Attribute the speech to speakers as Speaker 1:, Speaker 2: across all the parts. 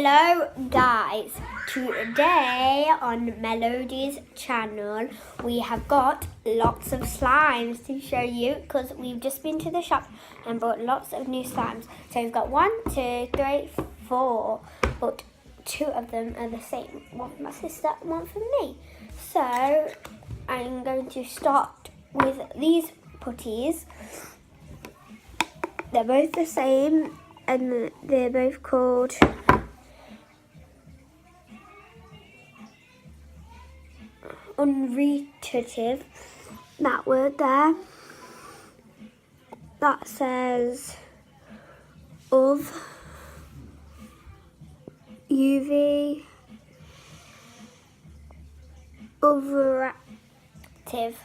Speaker 1: Hello guys, today on Melody's channel we have got lots of slimes to show you because we've just been to the shop and bought lots of new slimes. So we've got 1, 2, 3, 4, but 2 of them are the same. One for my sister and one for me. So I'm going to start with these putties. They're both the same and they're both called unretritive. That word there, that says of UV overactive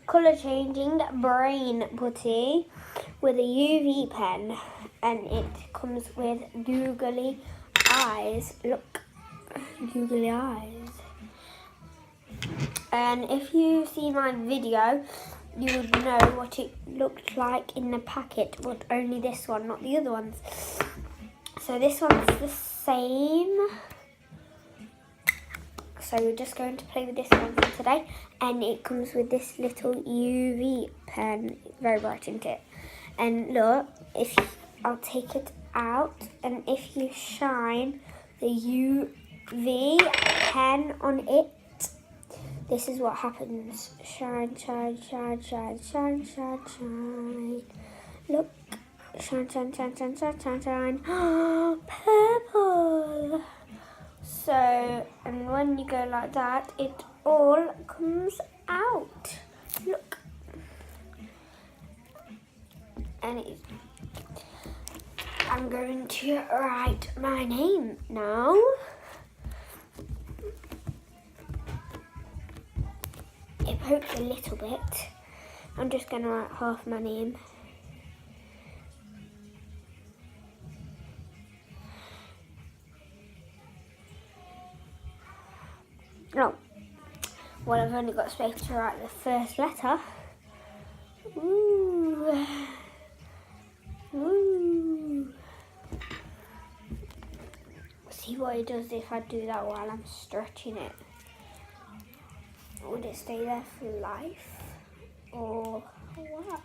Speaker 1: colour changing brain putty with a UV pen, and it comes with googly eyes. Look, googly eyes. And if you see my video, you would know what it looked like in the packet, but only this one, not the other ones. So this one's the same. So we're just going to play with this one for today. And it comes with this little UV pen. Very bright, isn't it? And look, I'll take it out, and if you shine the UV pen on it, this is what happens. Shine, shine, shine, shine, shine, shine, shine. Look. Shine, shine, shine, shine, shine, shine, shine. Purple. So, and when you go like that, it all comes out. Look. And I'm going to write my name now. It pokes a little bit. I'm just going to write half my name. No. Well, I've only got space to write the first letter. Ooh. Ooh. See what it does if I do that while I'm stretching it. Would it stay there for life, or what?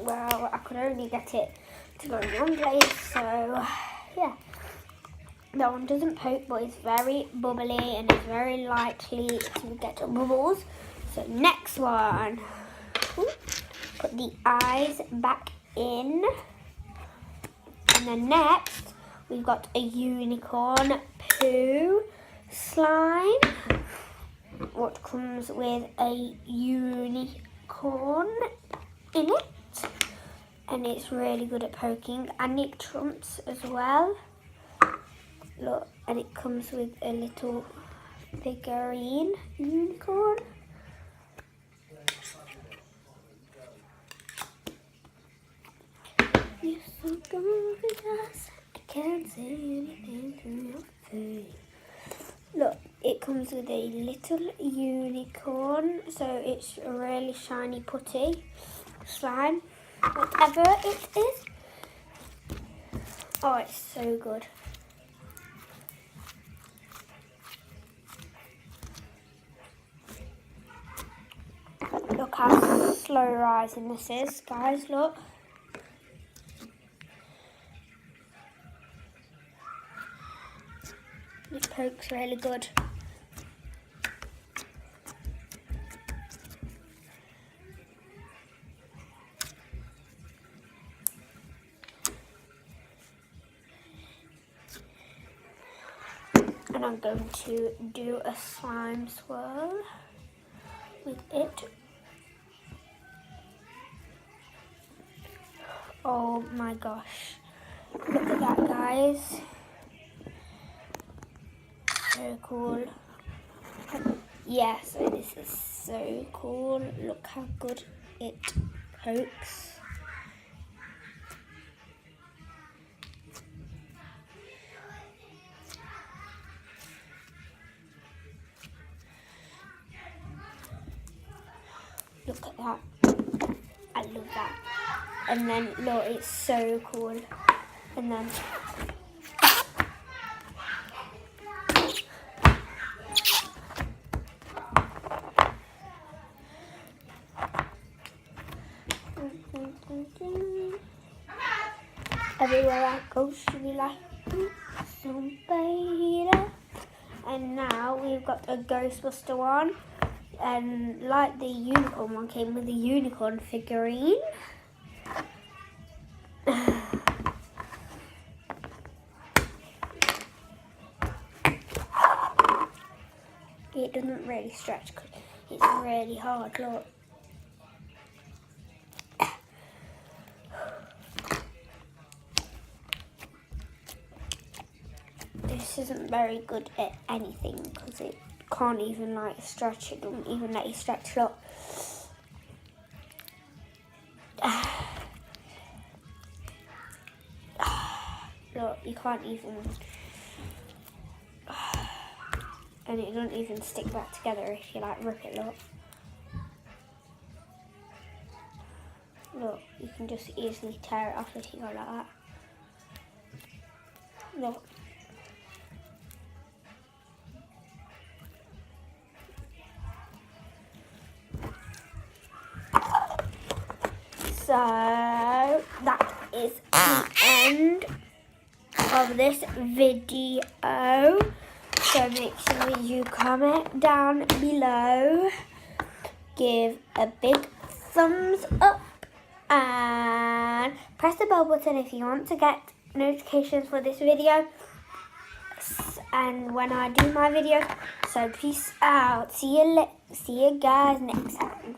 Speaker 1: Well, I could only get it to go in one place, so yeah. That one doesn't poke, but it's very bubbly and it's very likely to get bubbles. So next one. Ooh. Put the eyes back in. And then next, we've got a unicorn poo slime, what comes with a unicorn in it, and it's really good at poking, and it trumps as well. Look, and it comes with a little figurine unicorn. You're so gorgeous. I can't say anything to your face. Look, it comes with a little unicorn, so it's a really shiny putty slime, whatever it is. Oh, it's so good. Look how slow rising this is, guys, look. It pokes really good. And I'm going to do a slime swirl with it. Oh my gosh. Look at that, guys. So cool. Yeah, so this is so cool. Look how good it pokes. Look at that. I that. And then look, it's so cool. And then everywhere I go, she be like, some beta. And now we've got a Ghostbuster one. And like the unicorn one came with a unicorn figurine. It doesn't really stretch because it's really hard, look. This isn't very good at anything because it can't even like stretch. It doesn't even let you stretch, look. Look, you can't even, and it doesn't even stick back together if you like rip it, look. Look, you can just easily tear it off if you go like that. Look. So that is the end of this video. So make sure you comment down below, give a big thumbs up, and press the bell button if you want to get notifications for this video and when I do my videos. So peace out. See you guys next time.